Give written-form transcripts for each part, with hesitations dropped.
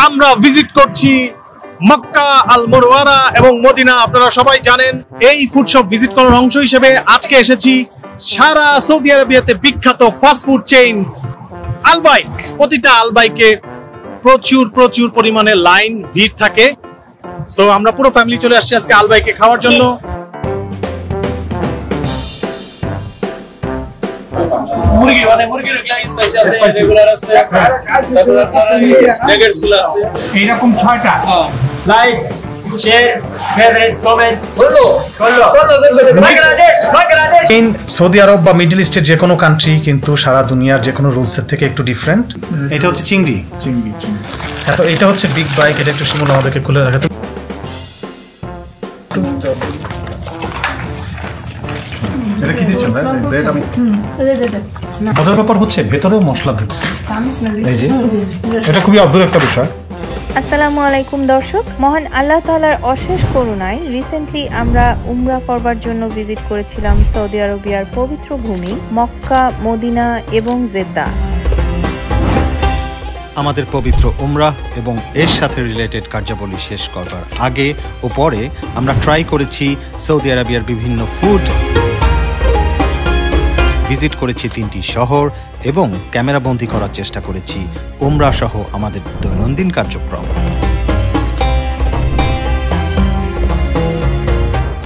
আমরা ভিজিট করছি মক্কা আল মুনাওয়ারা এবং মদিনা। আপনারা সবাই জানেন এই ফুড শপ ভিজিট করার অংশ হিসেবে আজকে এসেছি সারা সৌদি আরবিয়াতে বিখ্যাত ফাস্ট ফুড চেইন আলবাইক। প্রতিটা আলবাইকে প্রচুর প্রচুর পরিমাণে লাইন ভিড় থাকে। সো আমরা পুরো ফ্যামিলি চলে আসছি আজকে আলবাইকে খাওয়ার জন্য। মুরগি মানে মুরগির স্পাইসি আছে, রেগুলার আছে, তারপর নেগেটস গুলো আছে, এইরকম 6টা। লাইক, শেয়ার, ফেভারিট, কমেন্ট করো বাংলাদেশ। ইন সৌদি আরব বা মিডল ইস্টের যে কোনো কান্ট্রি কিন্তু সারা দুনিয়ার যে কোনো রুলসের থেকে একটু ডিফারেন্ট। এটা হচ্ছে চিংড়ি। তো এটা হচ্ছে বিগ বাইক। এটা একটু শিমুল আমাদেরকে খুলে রাখে। এটা কি দিচ্ছেন ভাই? মজার ব্যাপার হচ্ছে ভেতরেও মশলা ঢুকছে। এই যে এটা খুবই অদ্ভুত একটা বিষয়। আসসালামু আলাইকুম দর্শক, মহান আল্লাহ তাআলার অশেষ করুণায় রিসেন্টলি আমরা উমরা করবার জন্য ভিজিট করেছিলাম সৌদি আরবিয়ার পবিত্র ভূমি মক্কা, মদিনা এবং জেদ্দা। আমাদের পবিত্র উমরাহ এবং এর সাথে রিলেটেড কার্যাবলী শেষ করবার আগে ও পরে আমরা ট্রাই করেছি সৌদি আরবিয়ার বিভিন্ন ফুড, ভিজিট করেছি 3টি শহর এবং ক্যামেরাবন্দি করার চেষ্টা করেছি উমরা সহ আমাদের দৈনন্দিন কার্যক্রম।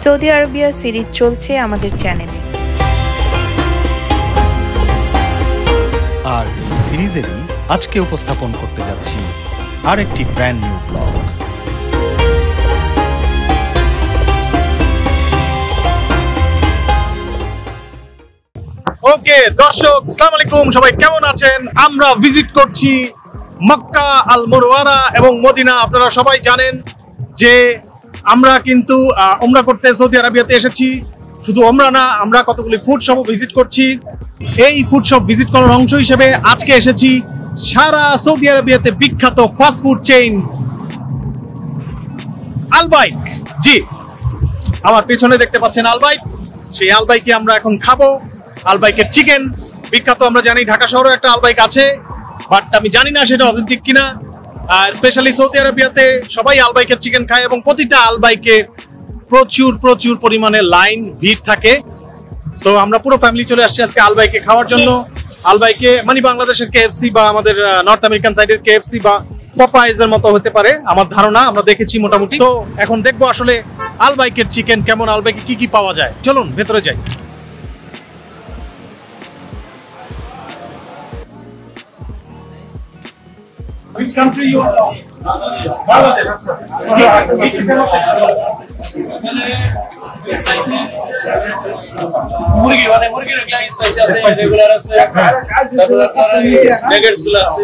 সৌদি আরবিয়া সিরিজ চলছে আমাদের চ্যানেলে। আর এই সিরিজেরই আজকে উপস্থাপন করতে যাচ্ছি আরেকটি ব্র্যান্ড নিউ ব্লগ। ওকে দর্শক, আসসালামু আলাইকুম, সবাই কেমন আছেন? আমরা ভিজিট করছি মক্কা আল মুনাওয়ারা এবং মদিনা। আপনারা সবাই জানেন যে আমরা কিন্তু উমরা করতে সৌদি আরবিয়াতে এসেছি। শুধু উমরা না, আমরা কতগুলি ফুড শপ ভিজিট করছি। এই ফুড শপ ভিজিট করার অংশ হিসেবে আজকে এসেছি সারা সৌদি আরবিয়াতে বিখ্যাত ফাস্ট ফুড চেইন আলবাইক। জি, আমার পেছনে দেখতে পাচ্ছেন আলবাইক। সেই আলবাইকে আমরা এখন খাবো। আলবাইকের চিকেন বিখ্যাত, আমরা জানি ঢাকা শহরে একটা আলবাইক আছে, বাট আমি জানি না সেটা অথেন্টিক কিনা। স্পেশালি সৌদি আরবিয়াতে সবাই আলবাইকের চিকেন খায় এবং প্রতিটা আলবাইকে প্রচুর প্রচুর পরিমাণে লাইন ভিড় থাকে। সো আমরা পুরো ফ্যামিলি চলে আসছি আজকে আলবাইকে খাওয়ার জন্য। আলবাইকে মানে বাংলাদেশের কেএফসি বা আমাদের নর্থ আমেরিকান সাইডের কেএফসি বা পপাইজের মতো হতে পারে আমার ধারণা। আমরা দেখেছি মোটামুটি। তো এখন দেখবো আসলে আলবাইকের চিকেন কেমন, আলবাইকে কি কি পাওয়া যায়। চলুন ভেতরে যাই। Which country you are from? Bangladesh. মুরগি মানে মুরগির স্পাইসি আছে, রেগুলার আছে, তারপর নেগেটস গুলো আছে,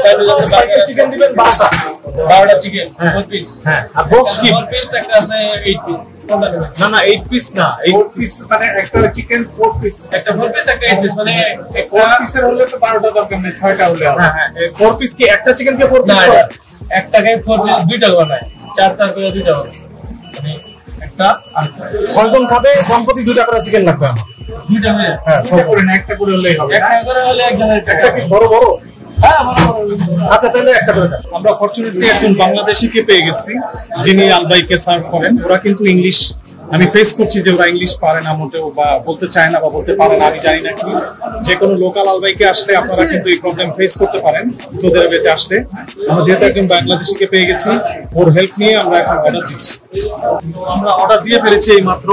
স্যান্ডউইচ আছে, বার্গার চিকেন দিবেন 12টা চিকেন 4 পিস। হ্যাঁ, আর বক্স কি 4 পিস একটা আছে 8 পিস। না না 8 পিস না, 8 পিস মানে একটা চিকেন 4 পিস, একটা 4 পিস একটা 8 পিস, মানে 4 পিসের হলে তো 12টা দরকার নেই, 6টা হলে হবে। হ্যাঁ হ্যাঁ, 4 পিস কি একটা চিকেন কে 4 পিস করে? একটাকে 4 পিস, দুইটা বানায়, 4 করে দুইটা হবে। মানে একটা আর কয়জন খাবে? সম্পত্তি 2টা করে চিকেন লাগবে আমার। 2টা করে? হ্যাঁ, সব করে না, একটা করে হলেই হবে। একটা করে হলে একজনের একটা কি বড় বড়? হ্যাঁ বড় বড়। আচ্ছা তাহলে একটা করে দাও। আমরা ফরচুনেটলি একজন বাংলাদেশিকে পেয়ে গেছি যিনি আলবাইকে সার্ভ করেন। ওরা কিন্তু ইংলিশ, আমি ফেস করছি যে ওরা ইংলিশ পারে না মোটেও, বা বলতে চায় না বা বলতে পারে না, আমি জানি না কি। যে কোনো লোকাল আলবাইকে আসলে আপনারা কিন্তু এই প্রবলেম ফেস করতে পারেন সৌদি আরবিয়াতে আসলে। আমরা যেহেতু একজন বাংলাদেশিকে পেয়ে গেছি, ওর হেল্প নিয়ে আমরা এখন অর্ডার দিচ্ছি। আমরা অর্ডার দিয়ে ফেলেছি এই মাত্র।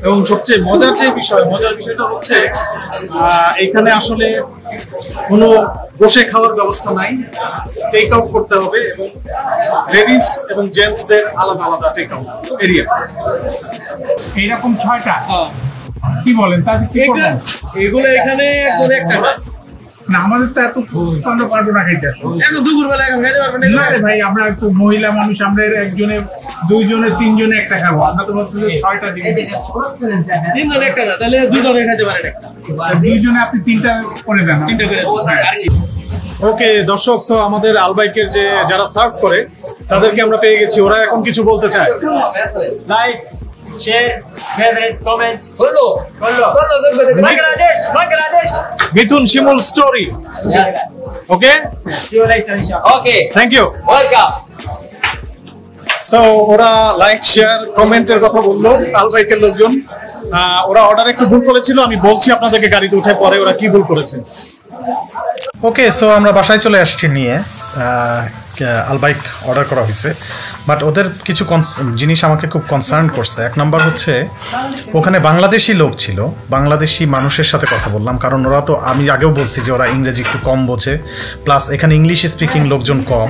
এবং সবচেয়ে মজার বিষয়টা হচ্ছে এখানে আসলে কোনো বসে খাওয়ার ব্যবস্থা নাই, টেক আউট করতে হবে এবং লেডিস এবং জেন্টসদের আলাদা আলাদা টেক আউট এরিয়া। এইরকম 6টা। কি বলেন? তাহলে কি করবেন? এগুলো এখানে একটা না, আমাদের তো এত আমরা পারবো না খাইতে। এখন দুপুরবেলা এখন খেতে পারবেন না রে ভাই, আমরা তো মহিলা মানুষ, আমরা একজনে 2 জনে 3 জনে একটা খাবো। আমরা তো বলছি যে 6টা দিন। 3 জনে একটা না, তাহলে 2 জনে খেতে পারেন একটা। 2 জনে আপনি 3টা করে দেন। 3টা করে আর কি। ওকে দর্শক, সো আমাদের আলবাইকের যে যারা সার্ভ করে তাদেরকে আমরা পেয়ে গেছি। ওরা এখন কিছু বলতে চায়। Like, share, favorite, comment. Follow. Bangladesh. Mithun Shimul story Yes. Okay See you later, inshallah. Okay. Thank you Welcome. So ওরা লাইক শেয়ার কমেন্টের কথা বললো আলবাইকের লোকজন। ওরা অর্ডার একটু ভুল করেছিল, আমি বলছি আপনাদেরকে গাড়িতে উঠে পরে ওরা কি ভুল করেছে। ওকে, সো আমরা বাসায় চলে আসছি নিয়ে আলবাইক অর্ডার করা হয়েছে, বাট ওদের কিছু জিনিস আমাকে খুব কনসার্ন করছে। এক নাম্বার হচ্ছে ওখানে বাংলাদেশি লোক ছিল, বাংলাদেশি মানুষের সাথে কথা বললাম, কারণ ওরা তো আমি আগেও বলছি যে ওরা ইংরেজি একটু কম বোঝে, প্লাস এখানে ইংলিশ স্পিকিং লোকজন কম।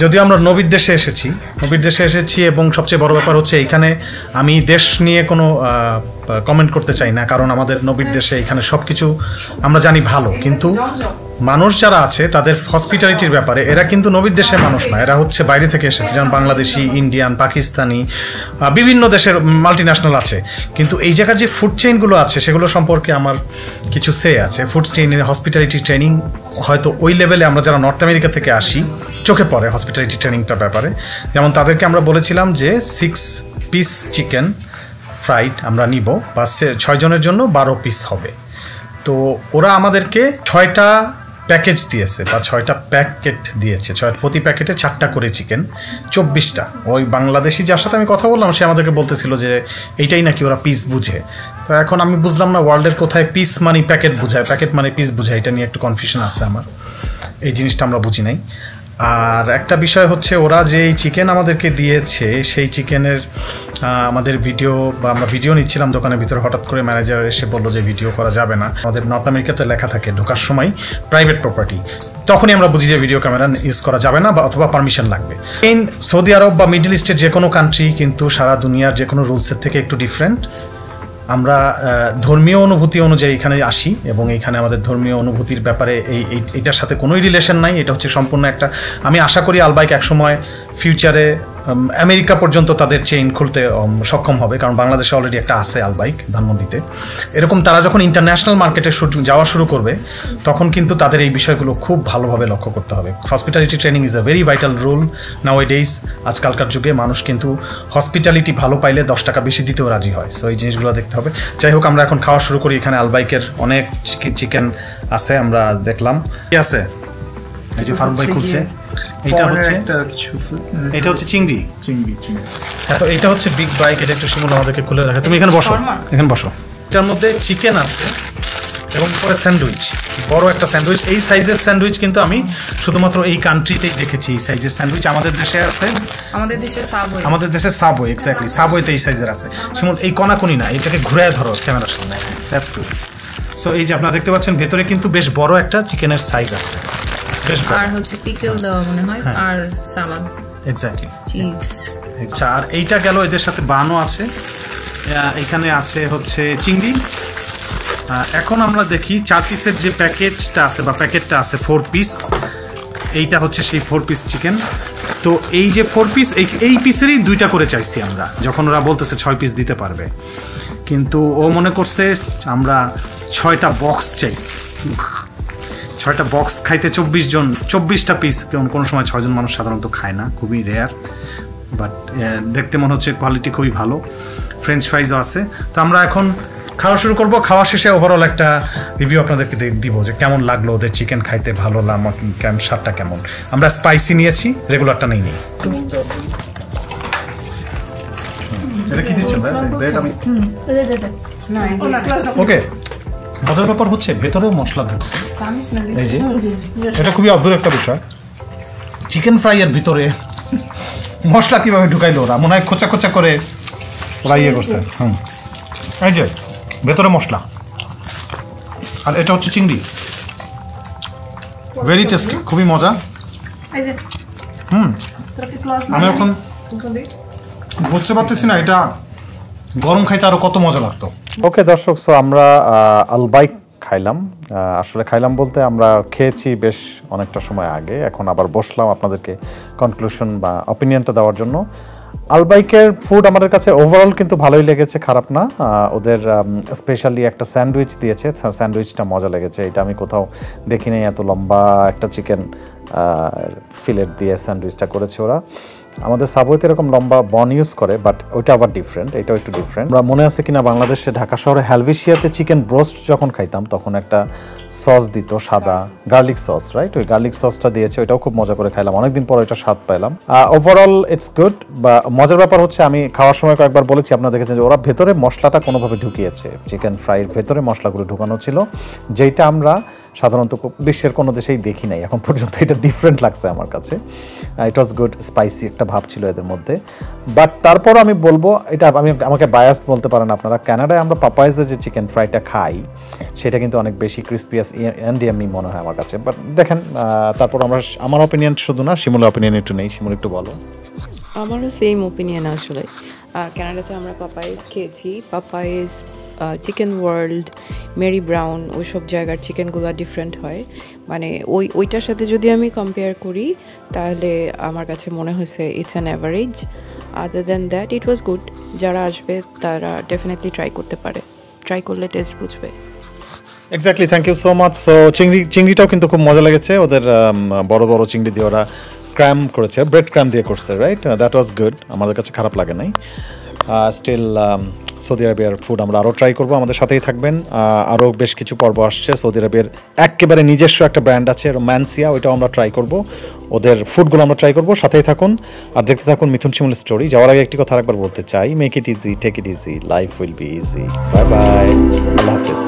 যদিও আমরা নবীর দেশে এসেছি এবং সবচেয়ে বড় ব্যাপার হচ্ছে এখানে আমি দেশ নিয়ে কোনো কমেন্ট করতে চাই না, কারণ আমাদের নবীর দেশে এখানে সব কিছু আমরা জানি ভালো, কিন্তু মানুষ যারা আছে তাদের হসপিটালিটির ব্যাপারে এরা কিন্তু নবীর দেশের মানুষ না, এরা হচ্ছে বাইরে থেকে এসেছে, যেমন বাংলাদেশি, ইন্ডিয়ান, পাকিস্তানি, বিভিন্ন দেশের মাল্টিন্যাশনাল আছে। কিন্তু এই জায়গার যে ফুড চেইনগুলো আছে সেগুলো সম্পর্কে আমার কিছু সে আছে। ফুড চেইনের হসপিটালিটি ট্রেনিং হয়তো ওই লেভেলে আমরা যারা নর্থ আমেরিকা থেকে আসি চোখে পড়ে হসপিটালিটি ট্রেনিংটার ব্যাপারে। যেমন তাদেরকে আমরা বলেছিলাম যে 6 পিস চিকেন ফ্রাইড আমরা নিব, বা 6 জনের জন্য 12 পিস হবে। তো ওরা আমাদেরকে 6টা প্যাকেজ দিয়েছে বা 6টা প্যাকেট দিয়েছে, প্রতি প্যাকেটে 4টা করে চিকেন, 24টা। ওই বাংলাদেশি যার সাথে আমি কথা বললাম সে আমাদেরকে বলতেছিল যে এইটাই নাকি ওরা পিস বুঝে। তো এখন আমি বুঝলাম না ওয়ার্ল্ডের কোথায় পিস মানে প্যাকেট বুঝায়, প্যাকেট মানে পিস বুঝায়, এটা নিয়ে একটু কনফিউশন আছে আমার, এই জিনিসটা আমরা বুঝি নাই। আর একটা বিষয় হচ্ছে ওরা যে চিকেন আমাদেরকে দিয়েছে সেই চিকেনের আমাদের ভিডিও বা আমরা ভিডিও নিচ্ছিলাম দোকানের ভিতরে, হঠাৎ করে ম্যানেজার এসে বললো যে ভিডিও করা যাবে না, আমাদের নর্থ আমেরিকাতে লেখা থাকে ঢোকার সময় প্রাইভেট প্রপার্টি, তখনই আমরা বুঝি যে ভিডিও ক্যামেরা ইউজ করা যাবে না বা অথবা পারমিশন লাগবে। ইন সৌদি আরব বা মিডল ইস্টের যে কোনো কান্ট্রি কিন্তু সারা দুনিয়ার যে কোনো রুলসের থেকে একটু ডিফারেন্ট। আমরা ধর্মীয় অনুভূতি অনুযায়ী এখানে আসি এবং এইখানে আমাদের ধর্মীয় অনুভূতির ব্যাপারে এইটার সাথে কোনোই রিলেশন নাই। এটা হচ্ছে সম্পূর্ণ একটা, আমি আশা করি আলবাইক একসময় ফিউচারে আমেরিকা পর্যন্ত তাদের চেইন খুলতে সক্ষম হবে, কারণ বাংলাদেশে অলরেডি একটা আছে আলবাইক ধানমন্ডিতে। এরকম তারা যখন ইন্টারন্যাশনাল মার্কেটে যাওয়া শুরু করবে তখন কিন্তু তাদের এই বিষয়গুলো খুব ভালোভাবে লক্ষ্য করতে হবে। Hospitality training is a very vital rule now A days. আজকালকার যুগে মানুষ কিন্তু হসপিটালিটি ভালো পাইলে 10 টাকা বেশি দিতেও রাজি হয়, সো এই জিনিসগুলো দেখতে হবে। যাই হোক, আমরা এখন খাওয়া শুরু করি। এখানে আলবাইকের অনেক চিকেন আছে, আমরা দেখলাম কি আছে। এই যে ফারুক ভাই খুলছে, এটা হচ্ছে চিংড়ি। হ্যাঁ, তো এটা হচ্ছে বিগ বাইক, এটা একটু শিমুল আমাদেরকে খুলে রাখে। তুমি এখানে বসো, এটার মধ্যে চিকেন আছে এবং পরে স্যান্ডউইচ, বড় একটা স্যান্ডউইচ। এই সাইজের স্যান্ডউইচ কিন্তু আমি শুধুমাত্র এই কান্ট্রিতেই দেখেছি। এই সাইজের স্যান্ডউইচ আমাদের দেশে আছে, আমাদের দেশে সাবওয়ে, এক্স্যাক্টলি সাবওয়েতে এই সাইজের আছে। শিমুল এই কোনাকুনি না, এটাকে ঘুরে ধরো ক্যামেরার সামনে, দ্যাটস গুড। সো এই যে আপনারা দেখতে পাচ্ছেন ভেতরে কিন্তু বেশ বড় একটা চিকেনের সাইজ আছে, আর হচ্ছে পিকল দেওয়া মনে হয়, আর সালাদ, এক্স্যাক্টলি চিজ। আচ্ছা, আর এইটা গেল, এদের সাথে বানও আছে, এখানে আছে হচ্ছে চিংড়ি। এখন আমরা দেখি 4 পিসের যে প্যাকেজটা আছে বা প্যাকেটটা আছে 4 পিস, এইটা হচ্ছে সেই 4 পিস চিকেন। তো এই যে 4 পিস, এই পিসেরই 2টা করে চাইছি আমরা, যখন ওরা বলতেছে 6 পিস দিতে পারবে, কিন্তু ও মনে করছে আমরা 6টা বক্স চাইছি। 6টা বক্স খাইতে 24টা পিস, কোনো সময় 6 জন মানুষ সাধারণত খায় না, খুবই রেয়ার, বাট দেখতে মনে হচ্ছে কোয়ালিটি খুবই ভালো। ফ্রেঞ্চ ফ্রাইজও আছে। তো আমরা এখন খাওয়া শুরু করব। খাওয়া শেষে ওভারঅল একটা রিভিউ আপনাদেরকে দিব যে কেমন লাগলো, ওদের চিকেন খাইতে ভালো লাগলো, স্বাদটা কেমন। আমরা স্পাইসি নিয়েছি, রেগুলারটা নেই। ওকে, মজার ব্যাপার হচ্ছে ভেতরেও মশলা ঢুকছে, এই যে এটা খুবই অদ্ভুত একটা বিষয়। চিকেন ফ্রাই এর ভিতরে মশলা কিভাবে ঢুকাইলো ওরা, মনে হয় খোঁচা খোঁচা করে ওরা ইয়ে করছে। এই যে ভেতরে মশলা, আর এটা হচ্ছে চিংড়ি, ভেরি টেস্টি, খুবই মজা। আমি এখন বুঝতে পারতেছি না এটা গরম খাইতে আরো কত মজা লাগতো। ওকে দর্শক, সো আমরা আলবাইক খাইলাম, আসলে খাইলাম বলতে আমরা খেয়েছি বেশ অনেকটা সময় আগে, এখন আবার বসলাম আপনাদেরকে কনক্লুশন বা অপিনিয়নটা দেওয়ার জন্য। আলবাইকের ফুড আমাদের কাছে ওভারঅল কিন্তু ভালোই লেগেছে, খারাপ না। ওদের স্পেশালি একটা স্যান্ডউইচ দিয়েছে, স্যান্ডউইচটা মজা লেগেছে, এটা আমি কোথাও দেখিনি, এত লম্বা একটা চিকেন ফিলেট দিয়ে স্যান্ডউইচটা করেছে ওরা। আমাদের সাবওয়েতে এরকম লম্বা বন ইউজ করে, বাট ওইটা আবার ডিফারেন্ট, এটাও একটু ডিফারেন্ট। আমরা মনে আছে কিনা বাংলাদেশে ঢাকা শহরে হেলভেশিয়াতে চিকেন ব্রোস্ট যখন খাইতাম তখন একটা সস দিত সাদা, গার্লিক সস, রাইট? ওই গার্লিক সসটা দিয়েছে, ওইটাও খুব মজা করে খাইলাম, অনেকদিন পর ওইটা স্বাদ পাইলাম। Overall it's good. বা মজার ব্যাপার হচ্ছে আমি খাওয়ার সময় কয়েকবার বলেছি, আপনারা দেখেছেন যে ওরা ভেতরে মশলাটা কোনোভাবে ঢুকিয়েছে, চিকেন ফ্রাইয়ের ভেতরে মশলাগুলো ঢুকানো ছিল, যেটা আমরা সাধারণত বিশ্বের কোনো দেশেই দেখি নাই এখন পর্যন্ত। এটা ডিফারেন্ট লাগছে আমার কাছে। ইট ওয়াজ গুড, স্পাইসি একটা ভাব ছিল এদের মধ্যে। বাট তারপর আমি বলবো, এটা আমাকে বায়াসড বলতে পারেন আপনারা, কানাডায় আমরা পাপাইজে যে চিকেন ফ্রাইটা খাই সেটা কিন্তু অনেক বেশি ক্রিসপিয়াস অ্যান্ড ইয়ামি মনে হয় আমার কাছে। বাট দেখেন, তারপর আমার অপিনিয়ন শুধু না, শিমুলের অপিনিয়ন একটু নেই। শিমুল একটু বলো। আমারও সেম ওপিনিয়ন আসলে। কানাডাতে আমরা পাপাইজ খেয়েছি, পাপাইজ, চিকেন ওয়ার্ল্ড, মেরি ব্রাউন, ওইসব জায়গার চিকেনগুলো ডিফারেন্ট হয়। মানে ওইটার সাথে যদি আমি কম্পেয়ার করি তাহলে আমার কাছে মনে হয়েছে it's an average. Other than that it was good. যারা আসবে তারা ডেফিনেটলি ট্রাই করতে পারে, ট্রাই করলে টেস্ট বুঝবে। Exactly, thank you so much. So চিংড়িটাও কিন্তু খুব মজা লেগেছে। ওদের বড় বড় চিংড়ি দিয়ে ওরা ক্র্যাম করেছে, ব্রেড ক্র্যাম দিয়ে করছে, রাইট? দ্যাট ওয়াজ গুড, আমাদের কাছে খারাপ লাগে নাই। স্টিল সৌদি আরবিয়ার ফুড আমরা আরও ট্রাই করবো, আমাদের সাথেই থাকবেন। আরও বেশ কিছু পর্ব আসছে। সৌদি আরবের একেবারে নিজস্ব একটা ব্র্যান্ড আছে রোম্যান্সিয়া, ওইটাও আমরা ট্রাই করব, ওদের ফুডগুলো আমরা ট্রাই করবো। সাথেই থাকুন আর দেখতে থাকুন মিথুন শিমুল স্টোরি। যাওয়ার আগে একটি কথা আরেকবার বলতে চাই, make it easy, take it easy, life will be easy. Bye bye, আল্লাহ হাফিজ।